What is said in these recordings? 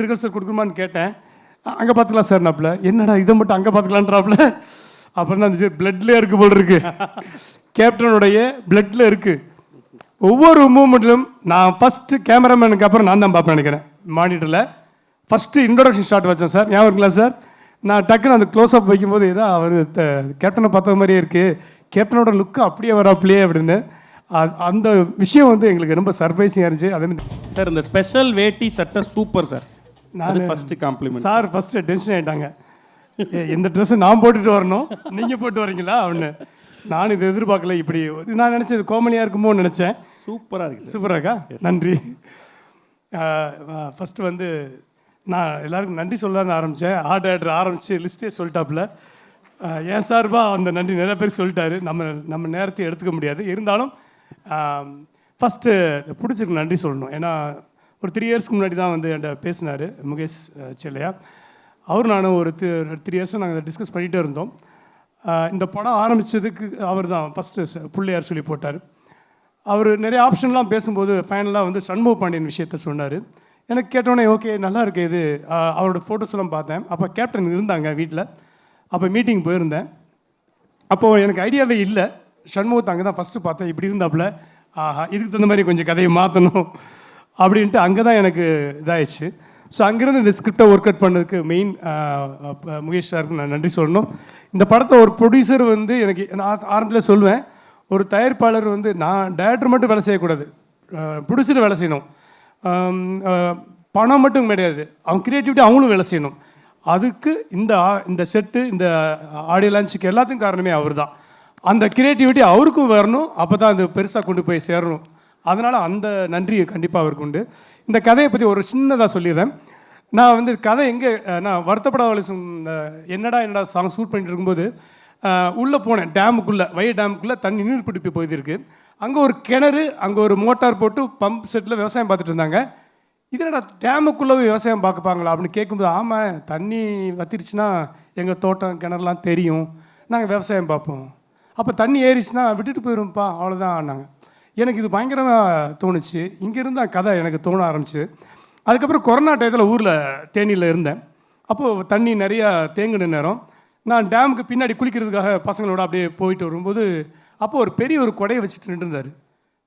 Rehearsal கொடுக்குமான்னு கேட்டேன். அங்கே பார்த்துக்கலாம் சார் நாப்பில். என்னடா இதை மட்டும் அங்கே பார்த்துக்கலான்றாப்புல. அப்புறம் தான் சரி பிளட்லேயே இருக்குது போல் இருக்கு, கேப்டனுடைய பிளட்டில் இருக்குது. ஒவ்வொரு மூமெண்ட்லையும் நான் ஃபஸ்ட்டு கேமராமேனுக்கு அப்புறம் நான் தான் பார்ப்பேன் நினைக்கிறேன். மானிட்டரில் ஃபஸ்ட்டு இன்ட்ரோடக்ஷன் ஷாட் வச்சேன் சார், ஞாபகம் இருக்குங்களா சார்? நான் டக்குன்னு அந்த க்ளோஸ்அப் வைக்கும்போது ஏதோ அவர் கேப்டனை பார்த்த மாதிரியே இருக்குது, கேப்டனோட லுக்கு அப்படியே வராப்பிலையே அப்படின்னு. அந்த விஷயம் வந்து எங்களுக்கு ரொம்ப சர்ப்ரைஸிங்காக இருந்துச்சு. அதே மாதிரி சார் இந்த ஸ்பெஷல் வேட்டி சட்டை சூப்பர் சார். நான் first compliment sir. First tension ஆகிட்டாங்க, இந்த ட்ரெஸ்ஸை நான் போட்டுட்டு வரணும், நீங்கள் போட்டு வரீங்களா அப்படின்னு. நான் இது எதிர்பார்க்கல. இப்படி நான் நினச்சேன் இது கோமலியாக இருக்குமோன்னு நினச்சேன். சூப்பராக இருக்குது. சூப்பராக இருக்கா? நன்றி. ஃபஸ்ட்டு வந்து நான் எல்லாருக்கும் நன்றி சொல்லலான்னு ஆரம்பித்தேன். ஆர்ட் ஆர்டர் ஆரம்பித்து லிஸ்ட்டே சொல்லிட்டாப்புல. ஏன் சார்பாக அந்த நன்றி நிறைய பேர் சொல்லிட்டாரு. நம்ம நேரத்தை எடுத்துக்க முடியாது. இருந்தாலும் ஃபஸ்ட்டு பிடிச்சிருக்கு நன்றி சொல்லணும். ஏன்னா ஒரு 3 இயர்ஸ்க்கு முன்னாடி தான் வந்து என்கிட்ட பேசினார் முகேஷ் செல்லையா. அவர் நானும் ஒரு 3 இயர்ஸாக நாங்கள் டிஸ்கஸ் பண்ணிகிட்டே இருந்தோம். இந்த படம் ஆரம்பித்ததுக்கு அவர் தான் ஃபஸ்ட்டு பிள்ளையார் சொல்லி போட்டார். அவர் நிறைய ஆப்ஷன்லாம் பேசும்போது ஃபைனலாக வந்து சண்முக பாண்டியன் விஷயத்த சொன்னார். எனக்கு கேட்டோன்னே ஓகே நல்லா இருக்குது இது. அவரோட ஃபோட்டோஸ் எல்லாம் பார்த்தேன். அப்போ கேப்டன் இருந்தாங்க வீட்டில். அப்போ மீட்டிங் போயிருந்தேன். அப்போது எனக்கு ஐடியாவே இல்லை. சண்முகத்தை அங்கே தான் ஃபஸ்ட்டு பார்த்தேன். இப்படி இருந்தாப்புல ஆஹா இதுக்கு தகுந்த மாதிரி கொஞ்சம் கதையை மாற்றணும் அப்படின்ட்டு அங்கே தான் எனக்கு இதாகிடுச்சு. ஸோ அங்கேருந்து இந்த ஸ்கிரிப்டை ஒர்க் அவுட் பண்ணதுக்கு மெயின் முகேஷ் சாருக்கு நான் நன்றி சொல்லணும். இந்த படத்தை ஒரு ப்ரொடியூசர் வந்து எனக்கு நான் ஆரம்பத்தில் சொல்லுவேன், ஒரு தயாரிப்பாளர் வந்து நான் டைரக்டர் மட்டும் வேலை செய்யக்கூடாது, ப்ரொடியூசர் வேலை செய்யணும். பணம் மட்டும் கிடையாது, அவங்க க்ரியேட்டிவிட்டி அவங்களும் வேலை செய்யணும். அதுக்கு இந்த செட்டு இந்த ஆடியோ லான்ச்சுக்கு எல்லாத்துக்கும் காரணமே அவர் தான். அந்த க்ரியேட்டிவிட்டி அவருக்கும் வரணும், அப்போ தான் அது பெருசாக கொண்டு போய் சேரணும். அதனால் அந்த நன்றி கண்டிப்பாக அவருக்கு உண்டு. இந்த கதையை பற்றி ஒரு சின்னதாக சொல்லிடுறேன். நான் வந்து கதை எங்கே நான் வருத்தப்படாத என்னடா சாங் ஷூட் பண்ணிட்டு இருக்கும்போது உள்ளே போனேன். டேமுக்குள்ளே டேமுக்குள்ளே தண்ணி நீர் பிடிப்பு போயிருக்கு. அங்கே ஒரு கிணறு, அங்கே ஒரு மோட்டார் போட்டு பம்ப் செட்டில் விவசாயம் பார்த்துட்டு இருந்தாங்க. இதனடா டேமுக்குள்ளே விவசாயம் பார்க்கப்பாங்களா அப்படின்னு கேட்கும்போது, ஆமாம் தண்ணி வத்திருச்சுன்னா எங்கள் தோட்டம் கிணறுலாம் தெரியும், நாங்கள் விவசாயம் பார்ப்போம். அப்போ தண்ணி ஏறிச்சுன்னா விட்டுட்டு போயிடும்ப்பா அவ்வளோதான் ஆனாங்க. எனக்கு இது பயங்கரமாக தோணுச்சு. இங்கேருந்து கதை எனக்கு தோண ஆரம்பிச்சு. அதுக்கப்புறம் கொரோனா டயத்தில் ஊரில் தேனியில் இருந்தேன். அப்போது தண்ணி நிறையா தேங்கின நேரம் நான் டேமுக்கு பின்னாடி குளிக்கிறதுக்காக பசங்களோட அப்படியே போயிட்டு வரும்போது அப்போது ஒரு பெரிய ஒரு கொடையை வச்சுட்டு நின்றுருந்தார்.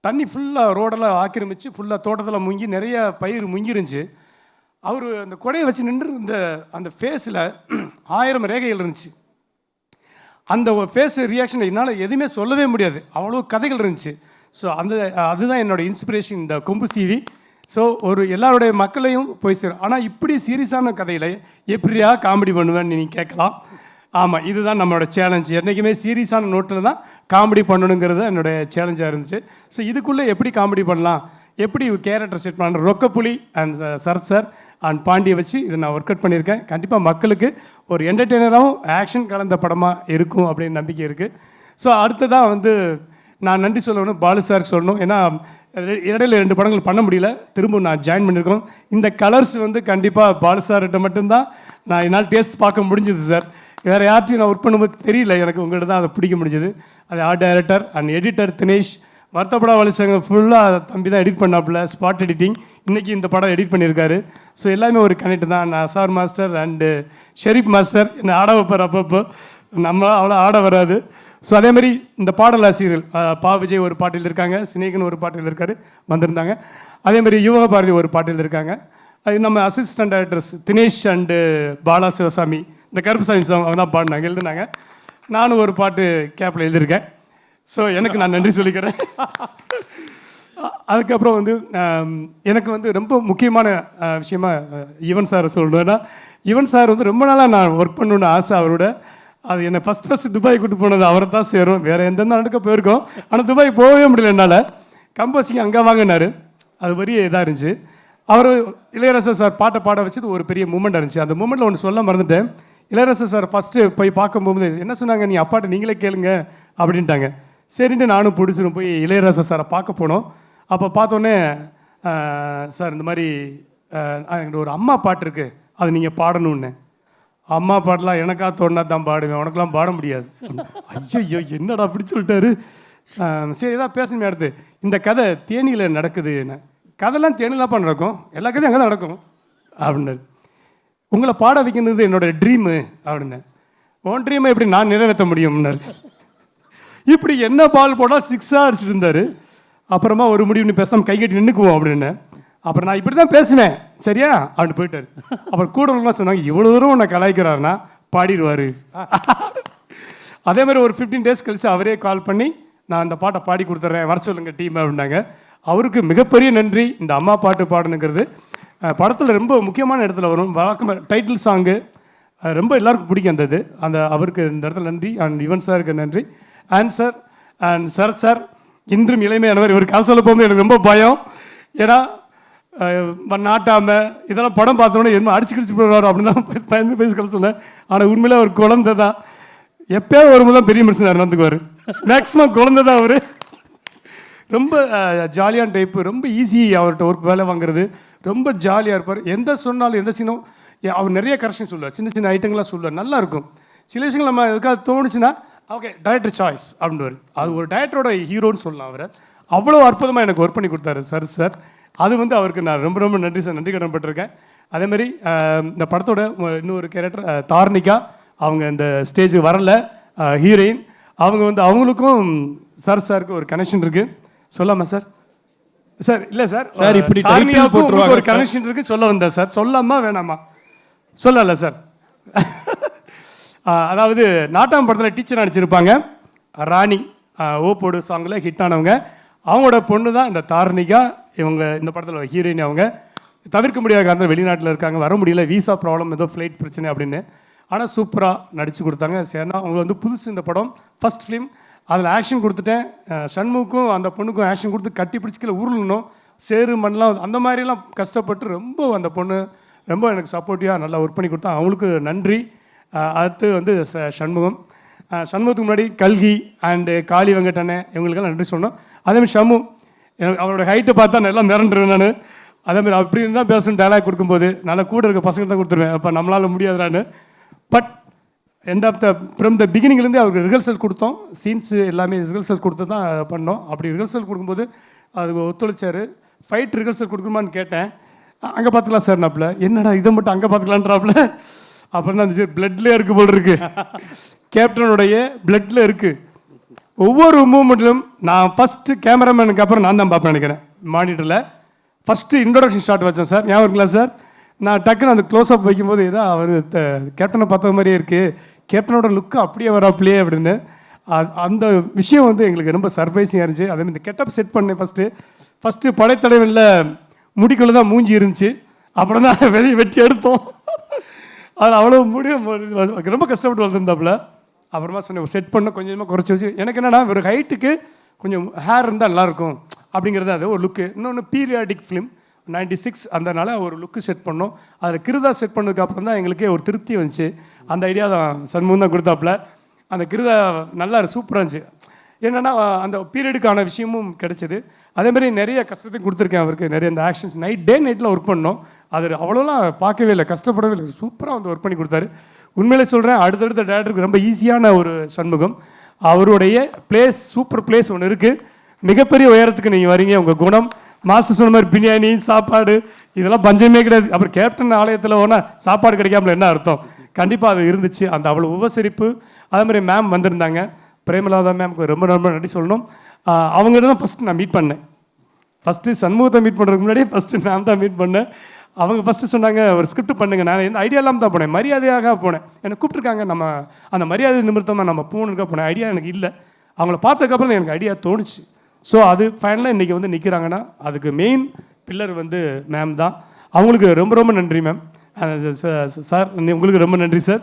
தண்ணி ஃபுல்லாக ரோடெல்லாம் ஆக்கிரமிச்சு ஃபுல்லாக தோட்டத்தில் முங்கி நிறையா பயிர் முங்கிருந்துச்சு. அவர் அந்த கொடையை வச்சு நின்று இருந்த அந்த ஃபேஸில் 1000 ரேகைகள் இருந்துச்சு. அந்த ஃபேஸ் ரியாக்ஷன் என்னால் எதுவுமே சொல்லவே முடியாது, அவ்வளோ கதைகள் இருந்துச்சு. ஸோ அதுதான் என்னோடய இன்ஸ்பிரேஷன் இந்த கொம்பு சீவி. ஸோ ஒரு எல்லாருடைய மக்களையும் போய் சேரும். ஆனால் இப்படி சீரியஸான கதையில் எப்படியா காமெடி பண்ணுவேன்னு நீங்கள் கேட்கலாம். ஆமாம், இதுதான் நம்மளோட சேலஞ்சு. என்றைக்குமே சீரியஸான நோட்டில் தான் காமெடி பண்ணணுங்கிறது என்னுடைய சேலஞ்சாக இருந்துச்சு. ஸோ இதுக்குள்ளே எப்படி காமெடி பண்ணலாம், எப்படி கேரக்டர் செட் பண்ணுற ரொக்கப்புலி அண்ட் சரத் சார் அண்ட் பாண்டியை வச்சு இதை நான் ஒர்க் அவுட் பண்ணியிருக்கேன். கண்டிப்பாக மக்களுக்கு ஒரு என்டர்டெய்னராகவும் ஆக்ஷன் கலந்த படமாக இருக்கும் அப்படின்னு நம்பிக்கை இருக்குது. ஸோ அடுத்ததாக வந்து நான் நன்றி சொல்லணும் பாலு சாருக்கு சொல்லணும். ஏன்னா இடையில 2 படங்கள் பண்ண முடியல, திரும்ப நான் ஜாயின் பண்ணியிருக்கோம். இந்த கலர்ஸ் வந்து கண்டிப்பாக பாலு சார்கிட்ட மட்டும்தான் நான் என்னால் டேஸ்ட் பார்க்க முடிஞ்சுது சார். வேறு யார்ட்டையும் நான் ஒர்க் பண்ணும்போது தெரியல, எனக்கு உங்கள்கிட்ட தான் அதை பிடிக்க முடிஞ்சது. அது art director and editor Dinesh. வருத்தப்படா வலிசங்க ஃபுல்லாக தம்பி தான் எடிட் பண்ணாப்புல, ஸ்பாட் எடிட்டிங். இன்றைக்கி இந்த படம் எடிட் பண்ணியிருக்காரு. ஸோ எல்லாமே ஒரு கனெக்ட் தான். நான் Azhar master and Sharif master என்னை ஆட வைப்பார். அப்பப்போ நம்ம அவ்வளோ ஆட வராது. ஸோ அதேமாதிரி இந்த பாடலாசிரியர்கள் பா விஜய் ஒரு பாட்டில் இருக்காங்க, சினேகன் ஒரு பாட்டில் இருக்கார் வந்திருந்தாங்க. அதேமாதிரி யுவக பாரதி ஒரு பாட்டில் இருக்காங்க. அது நம்ம assistant directors Dinesh and Bala Sivasamy, இந்த கருப்புசாமி சாங் அவங்க தான் பாடினாங்க, எழுதுனாங்க. நானும் ஒரு பாட்டு கேப்பில் எழுதியிருக்கேன். ஸோ எனக்கு நான் நன்றி சொல்லிக்கிறேன். அதுக்கப்புறம் வந்து எனக்கு வந்து ரொம்ப முக்கியமான விஷயமா யுவன் சாரை சொல்லணும். ஏன்னா யுவன் சார் வந்து ரொம்ப நாளாக நான் ஒர்க் பண்ணணுன்னு ஆசை அவரோட. அது என்னை ஃபஸ்ட்டு துபாய் கூட்டு போனது அவரை தான் சேரும், வேறு எந்த நாட்டுக்கு போயிருக்கோம். ஆனால் துபாய் போகவே முடியல என்னால். கம்போசிங் அங்கே வாங்கினார், அது பெரிய இதாக இருந்துச்சு. அவர் இளையராஜா சார் பாட்டை பாட வச்சது ஒரு பெரிய மூமெண்ட் இருந்துச்சு. அந்த மூமெண்ட்டில் ஒன்று சொல்ல மறந்துட்டேன். இளையராஜா சார் ஃபஸ்ட்டு போய் பார்க்கும்போது என்ன சொன்னாங்க, நீ அப்பாட்ட நீங்களே கேளுங்க அப்படின்ட்டாங்க. சரின்ட்டு நானும் பிடிச்சிரும் போய் இளையராஜா சாரை பார்க்க போனோம். அப்போ பார்த்தோன்னே சார் இந்த மாதிரி என்கிட்ட ஒரு அம்மா பாட்டு இருக்குது, அது நீங்கள் பாடணுன்னு. அம்மா பாட்டெலாம் எனக்கா தோணுனா தான் பாடுவேன், உனக்கெல்லாம் பாட முடியாது. ஐயோ என்னடா அப்படி சொல்லிட்டாரு. சரி ஏதாவது பேசணுமே. அடுத்து இந்த கதை தேனியில் நடக்குது. என்ன கதைலாம் தேனிலாப்பா நடக்கும், எல்லா கதையும் அங்கே தான் நடக்கும். அப்படின்னாரு. உங்களை பாட வைக்கிறது என்னோட ட்ரீமு அப்படின்னு. உன் ட்ரீமை எப்படி நான் நிறைவேற்ற முடியும்னாரு. இப்படி என்ன பால் போட்டால் 6ஆக அடிச்சுட்டு இருந்தார். அப்புறமா ஒரு முடிவு நீ பேசாமல் கை கட்டி நின்றுக்குவோம் அப்படின்னு. அப்புறம் நான் இப்படி தான் பேசுவேன் சரியா அப்படின்னு போயிட்டார். அப்புறம் கூடலாம் சொன்னாங்க, இவ்வளோ தூரம் உன்னை கலாய்க்கிறாருன்னா பாடிடுவார். அதே மாதிரி ஒரு 15 days கழிச்சு அவரே கால் பண்ணி நான் அந்த பாட்டை பாடி கொடுத்துட்றேன், வர சொல்லுங்க டீம் அப்படின்னாங்க. அவருக்கு மிகப்பெரிய நன்றி. இந்த அம்மா பாட்டு பாடுனுங்கிறது படத்தில் ரொம்ப முக்கியமான இடத்துல வரும். வழக்கமாக டைட்டில் சாங்கு ரொம்ப எல்லாருக்கும் பிடிக்கும் அந்த இது. அந்த அவருக்கு இந்த இடத்துல நன்றி. அண்ட் யுவன் சாருக்கு நன்றி. அண்ட் சார் இன்றும் இளமையானவர். இவர் காசு சொல்ல போகும்போது எனக்கு ரொம்ப பயம். ஏன்னா நாட்டாமல் இதெல்லாம் படம் பார்த்தோன்னே என்ன அடிச்சு கிடிச்சு போடுவார் அப்படின்னு தான் பயந்து பேசி கல சொன்னேன். ஆனால் உண்மையிலே ஒரு குழந்தை தான். எப்போயாவது வரும்போது தான் பெரிய மனுஷன் நடந்துக்குவார். மேக்ஸிமம் குழந்தை தான் அவர். ரொம்ப ஜாலியான டைப்பு. ரொம்ப ஈஸி அவர்கிட்ட ஒர்க் வேலை வாங்குறது. ரொம்ப ஜாலியாக இருப்பார். எந்த சொன்னாலும் எந்த சீனும் அவர் நிறைய கரெக்ஷன் சொல்லுவார். சின்ன சின்ன ஐட்டங்கள்லாம் சொல்லுவார். நல்லா இருக்கும். சில விஷயங்கள் நம்ம எதுக்காக தோணுச்சுன்னா ஓகே டைரக்டர் சாய்ஸ் அப்படின்வார். அது ஒரு டைரக்டரோட ஹீரோன்னு சொல்லலாம் அவரை. அவ்வளோ அற்புதமாக எனக்கு ஒர்க் பண்ணி கொடுத்தாரு சார். அது அவருக்கு நான் ரொம்ப ரொம்ப நன்றி சார், நன்றி கடன்பட்டிருக்கேன். அதேமாதிரி இந்த படத்தோட இன்னொரு கேரக்டர் தார்னிகா, அவங்க இந்த ஸ்டேஜுக்கு வரல ஹீரோயின். அவங்க அவங்களுக்கும் சாருக்கு ஒரு கனெக்ஷன் இருக்குது. சொல்லாமா சார்? சார் இல்லை சார் இப்படி ஒரு கனெக்ஷன் இருக்குது சொல்ல வந்தேன் சார். சொல்லாமா வேணாமா? சொல்லலை சார். அதாவது நாட்டாம் படத்தில் டீச்சர் நடிச்சிருப்பாங்க ராணி, ஓப்போடு சாங்கில் ஹிட் ஆனவங்க. அவங்களோட பொண்ணு தான் இந்த தார்னிகா. இவங்க இந்த படத்தில் ஹீரோயின். அவங்க தவிர்க்க முடியாத காரணம் வெளிநாட்டில் இருக்காங்க, வர முடியல, வீசா ப்ராப்ளம், ஏதோ ஃப்ளைட் பிரச்சனை அப்படின்னு. ஆனால் சூப்பராக நடித்து கொடுத்தாங்க. சரினா அவங்க புதுசு இந்த படம் ஃபஸ்ட் ஃபிலிம். அதில் ஆக்ஷன் கொடுத்துட்டேன். சண்முக்கும் அந்த பொண்ணுக்கும் ஆக்ஷன் கொடுத்து கட்டி பிடிச்சிக்கல உருளணும், சேரு மண்ணெலாம் அந்த மாதிரிலாம் கஷ்டப்பட்டு ரொம்ப அந்த பொண்ணு ரொம்ப எனக்கு சப்போர்ட்டிவாக நல்லா ஒர்க் பண்ணி கொடுத்தா. அவங்களுக்கு நன்றி. அடுத்து சண்முகத்துக்கு முன்னாடி கல்கி அண்டு காளி வெங்கடண்ணே இவங்களுக்கெல்லாம் நன்றி சொன்னோம். அதேமாதிரி ஷமு எனக்கு அவரோட ஹைட்டை பார்த்தா நல்லா மிரண்டுருவேன் நான். அதேமாதிரி அப்படி இருந்தால் பேசணும் டைலாக் கொடுக்கும்போது நல்லா கூட இருக்க பசங்க தான் கொடுத்துருவேன். அப்போ நம்மளால் முடியாதுறான்னு. But end of from the பிகினிங்லேருந்து அவருக்கு ரிஹர்சல் கொடுத்தோம். சீன்ஸு எல்லாமே ரிஹர்சல் கொடுத்து தான் பண்ணோம். அப்படி ரிஹர்சல் கொடுக்கும்போது அது ஒத்துழைச்சார். ஃபைட் ரிஹர்சல் கொடுக்கணுமான்னு கேட்டேன். அங்கே பார்த்துக்கலாம் சார் நாப்பில். என்னடா இதை மட்டும் அங்கே பார்த்துக்கலான்றாப்புல. அப்புறம் தான் சரி பிளட்லேயே இருக்குது போல் இருக்குது. கேப்டனுடைய பிளட்டில் இருக்குது. ஒவ்வொரு மூமெண்ட்லையும் நான் ஃபஸ்ட்டு கேமராமேனுக்கு அப்புறம் நான் தான் பார்ப்பேன் நினைக்கிறேன். மானிட்டரில் ஃபஸ்ட்டு இன்ட்ரோடக்ஷன் ஷாட் வச்சேன் சார், ஞாபகம் இருக்குங்களா சார்? நான் டக்குன்னு அந்த க்ளோஸ்அப் வைக்கும்போது ஏதோ அவர் கேப்டனை பார்த்த மாதிரியே இருக்குது, கேப்டனோட லுக்கு அப்படியே வராப்பிலையே அப்படின்னு. அந்த விஷயம் எங்களுக்கு ரொம்ப சர்ப்ரைஸிங்காக இருந்துச்சு. அதேமாதிரி இந்த கெட்டப் செட் பண்ணேன் ஃபஸ்ட்டு படைத்தலைவனில் முடிக்குள்ளே தான் மூஞ்சி இருந்துச்சு. அப்புறம் தான் வெளியே வெட்டி எடுத்தோம். அது அவ்வளோ முடியும் ரொம்ப கஷ்டப்பட்டு வந்திருந்தாப்புல. அப்புறமா சொன்னேன் செட் பண்ண கொஞ்சமாக குறைச்சி வச்சு. எனக்கு என்னென்னா ஒரு ஹைட்டுக்கு கொஞ்சம் ஹேர் இருந்தால் நல்லாயிருக்கும் அப்படிங்கிறது அது ஒரு லுக்கு. இன்னொன்று பீரியாடிக் ஃபிலிம் 96 அதனால ஒரு லுக்கு செட் பண்ணோம். அதில் கிருதா செட் பண்ணதுக்கப்புறம் தான் எங்களுக்கே ஒரு திருப்தி வந்துச்சு. அந்த ஐடியா தான் சண்முகம் தான் கொடுத்தாப்புல. அந்த கிருதா நல்லா சூப்பராக இருந்துச்சு. என்னென்னா அந்த பீரியடுக்கான விஷயமும் கிடைச்சிது. அதேமாதிரி நிறைய கஷ்டத்தையும் கொடுத்துருக்கேன் அவருக்கு. நிறைய அந்த ஆக்ஷன்ஸ் நைட்டில் ஒர்க் பண்ணோம். அது அவ்வளோலாம் பார்க்கவே இல்லை, கஷ்டப்படவே இல்லை, சூப்பராக ஒர்க் பண்ணி கொடுத்தாரு. உண்மையிலே சொல்கிறேன், அடுத்தடுத்த டேரக்டருக்கு ரொம்ப ஈஸியான ஒரு சண்முகம். அவருடைய பிளேஸ் சூப்பர் பிளேஸ் ஒன்று இருக்குது. மிகப்பெரிய உயரத்துக்கு நீங்கள் வரீங்க. உங்கள் குணம் மாஸ்டர் சொன்ன மாதிரி பிரியாணி சாப்பாடு இதெல்லாம் பஞ்சமே கிடையாது. அப்புறம் கேப்டன் ஆலயத்தில் போனால் சாப்பாடு கிடைக்காமல என்ன அர்த்தம்? கண்டிப்பாக அது இருந்துச்சு. அந்த அவ்வளோ உபசரிப்பு. அதே மாதிரி மேம் வந்திருந்தாங்க, பிரேமலாதா மேம்க்கு ரொம்ப ரொம்ப நன்றி சொல்லணும். அவங்ககிட்ட தான் ஃபஸ்ட்டு நான் மீட் பண்ணேன். ஃபஸ்ட்டு சண்முகத்தை மீட் பண்ணுறதுக்கு முன்னாடியே ஃபஸ்ட்டு நான் தான் மீட் பண்ணேன். அவங்க ஃபஸ்ட்டு சொன்னாங்க ஒரு ஸ்கிரிப்ட் பண்ணுங்க. நான் எந்த ஐடியா இல்லாமல் தான் போனேன், மரியாதையாக போனேன். என்னை கூப்பிட்ருக்காங்க, நம்ம அந்த மரியாதை நிமித்தமாக நம்ம போகணுக்கா போனேன். ஐடியா எனக்கு இல்லை. அவங்கள பார்த்ததுக்கப்புறம் எனக்கு ஐடியா தோணுச்சு. ஸோ அது ஃபைனலாக இன்றைக்கி நிற்கிறாங்கன்னா அதுக்கு மெயின் பில்லர் மேம் தான். அவங்களுக்கு ரொம்ப ரொம்ப நன்றி மேம். சார் உங்களுக்கு ரொம்ப நன்றி சார்.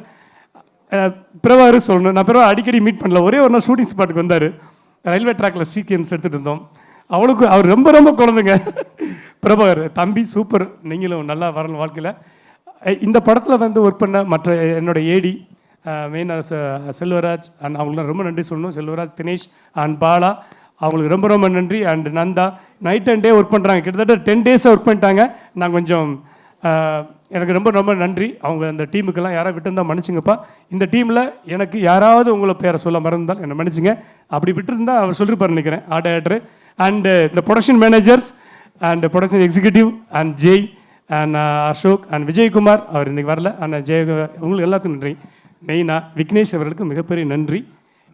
பிரபாகர் சொல்லணும், நான் பிரபா அடிக்கடி மீட் பண்ணல. ஒரே ஒரு நாள் ஷூட்டிங் ஸ்பாட்டுக்கு வந்தார். ரயில்வே ட்ராக்கில் சீக்வன்ஸ் எடுத்துகிட்டு இருந்தோம். அவளுக்கு அவர் ரொம்ப ரொம்ப குழந்தைங்க. பிரபாகர் தம்பி சூப்பர், நீங்களும் நல்லா வரணும் வாழ்க்கையில். இந்த படத்தில் ஒர்க் பண்ண மற்ற என்னோட ஏடி மெயினாக செல்வராஜ் அண்ட் அவங்களாம் ரொம்ப நன்றி சொல்லணும். செல்வராஜ், தினேஷ் அண்ட் பாலா அவங்களுக்கு ரொம்ப ரொம்ப நன்றி. And Nanda night and day work பண்ணுறாங்க. கிட்டத்தட்ட 10 days ஒர்க் பண்ணிட்டாங்க. நான் கொஞ்சம் எனக்கு ரொம்ப ரொம்ப நன்றி. அவங்க அந்த டீமுக்கெல்லாம் யாராவது விட்டுருந்தால் மன்னிச்சுங்கப்பா. இந்த டீமில் எனக்கு யாராவது உங்களை பேரை சொல்ல மறந்தால் என்னை மன்னிச்சுங்க. அப்படி விட்டுருந்தா அவர் சொல்லிருப்பார் நினைக்கிறேன் ஆர்ட் டைரக்டர். அண்டு இந்த production managers and production executive and Jai and Ashok and Vijayakumar அவர் இன்னைக்கு வரல. அண்ட் உங்களுக்கு எல்லாத்துக்கும் நன்றி. மெயினாக விக்னேஷ் அவர்களுக்கு மிகப்பெரிய நன்றி.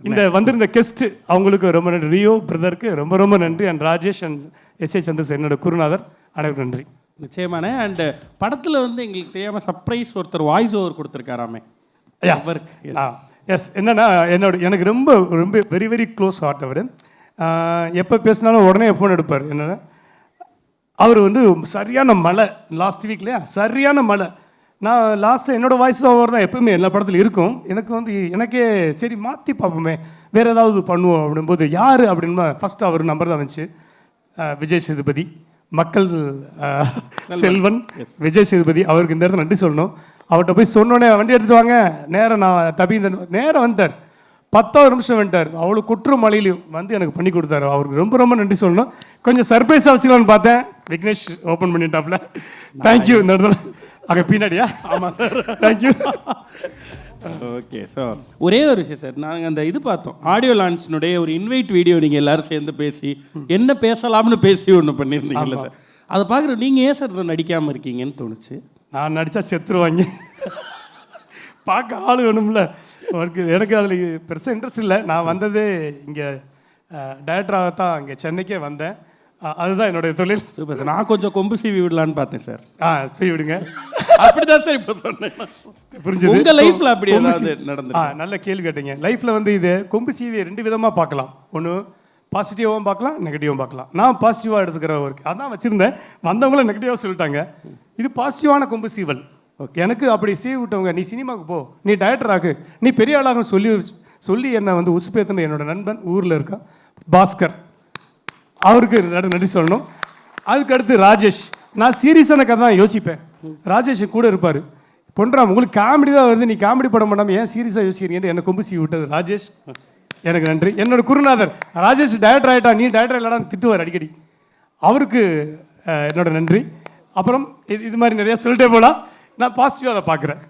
இந்த வந்திருந்த கெஸ்ட் அவங்களுக்கு ரொம்ப நன்றி. ரியோ பிரதருக்கு ரொம்ப ரொம்ப நன்றி. And Rajesh and SA Chandrasekhar என்னோட குருநாதர், அனைவருக்கும் நன்றி. நிச்சயமான. அண்ட் படத்தில் வந்து எங்களுக்கு தெரியாமல் சர்ப்ரைஸ் ஒருத்தர் வாய்ஸ் ஓவர் கொடுத்துருக்காராமே. எஸ் என்னன்னா எனக்கு ரொம்ப ரொம்ப வெரி வெரி க்ளோஸ் ஹார்ட் அவர். எப்போ பேசினாலும் உடனே ஃபோன் எடுப்பார். என்னென்னா அவர் வந்து சரியான மழை லாஸ்ட் வீக்லையா சரியான மழை. நான் லாஸ்ட்டு என்னோடய வாய்ஸ் ஓவர் தான் எப்பவுமே எல்லா படத்துலையும் இருக்கும். எனக்கு வந்து எனக்கே சரி மாற்றி பார்ப்போமே வேறு ஏதாவது பண்ணுவோம் அப்படின்போது யார் அப்படின்னா ஃபஸ்ட்டு அவர் நம்பர் தான் வந்துச்சு. விஜய் சேதுபதி, மக்கள் செல்வன் விஜய் சேதுபதி. அவருக்கு இந்த இடத்துல நன்றி சொல்லணும். அவர்கிட்ட போய் சொன்னோடனே வண்டி எடுத்துட்டு வாங்க நேரம் நான் நேரம் வந்துட்டார். 10 நிமிஷம் வந்துட்டார். அவ்வளோ குற்ற மலையிலையும் வந்து எனக்கு பண்ணி கொடுத்தாரு. அவருக்கு ரொம்ப ரொம்ப நன்றி சொல்லணும். கொஞ்சம் சர்ப்ரைஸாக வச்சுக்கலான்னு பார்த்தேன். விக்னேஷ் ஓப்பன் பண்ணிட்டாப்ல. தேங்க்யூ. இந்த இடத்துல அங்கே பின்னாடியா? ஆமாம் சார், தேங்க்யூ. ஓகே. ஸோ ஒரே ஒரு விஷயம் சார், நாங்கள் அந்த இது பார்த்தோம் ஆடியோ லான்ச்சினுடைய ஒரு இன்வைட் வீடியோ நீங்கள் எல்லாரும் சேர்ந்து பேசி என்ன பேசலாம்னு பேசி ஒன்று பண்ணியிருந்தீங்கல்ல சார். அதை பார்க்குற நீங்கள் ஏன் சார் நடிக்காமல் இருக்கீங்கன்னு தோணுச்சு. நான் நடித்தா செத்துருவாங்க, பார்க்க ஆள் வேணும்ல. எனக்கு அதில் பெருசாக இன்ட்ரெஸ்ட் இல்லை. நான் வந்ததே இங்கே டைரக்டராகத்தான் இங்கே சென்னைக்கே வந்தேன். அதுதான் என்னுடைய தொழில். Super sir. நான் கொஞ்சம் கொம்பு சீவி விடலான்னு பார்த்தேன் சார். சீவி விடுங்க. அப்படிதான் சார் இப்போ சொன்னேன். புரிஞ்சுது. உங்கள் லைஃப்பில் அப்படி நடந்து நல்ல கேள்வி கேட்டீங்க. லைஃப்பில் வந்து இது கொம்பு சீவியை 2 விதமாக பார்க்கலாம். ஒன்று பாசிட்டிவாகவும் பார்க்கலாம், நெகட்டிவாகவும் பார்க்கலாம். நான் பாசிட்டிவாக எடுத்துக்கிற ஒர்க் அதான் வச்சுருந்தேன். வந்தவங்களும் நெகட்டிவாக சொல்லிட்டாங்க. இது பாசிட்டிவான கொம்பு சீவல். ஓகே, எனக்கு அப்படி சீவி விட்டவங்க நீ சினிமாவுக்கு போ, நீ டைரக்டர் ஆகு, நீ பெரிய ஆளாக சொல்லி என்னை வந்து உசுப்பேத்தின என்னோட நண்பன் ஊரில் இருக்கான் பாஸ்கர். அவருக்கு நன்றி சொல்லணும். அதுக்கு அடுத்து ராஜேஷ். நான் சீரியஸான கதை தான் யோசிப்பேன். ராஜேஷ் கூட இருப்பார். பொன்றா உங்களுக்கு காமெடி தான் வருது, நீ காமெடி படம் பண்ணாமல் ஏன் சீரியஸாக யோசிக்கிறீங்கன்னு என்னை கொம்பு சீவி விட்டது ராஜேஷ். எனக்கு நன்றி. என்னோட குருநாதர் ராஜேஷ் டைரக்டர் ஆகிட்டா, நீ டைரக்டர் இல்லடான்னு திட்டுவார் அடிக்கடி. அவருக்கு என்னோட நன்றி. அப்புறம் இது மாதிரி நிறையா சொல்லிட்டே போகலாம். நான் பாசிட்டிவாக அதை பார்க்குறேன்.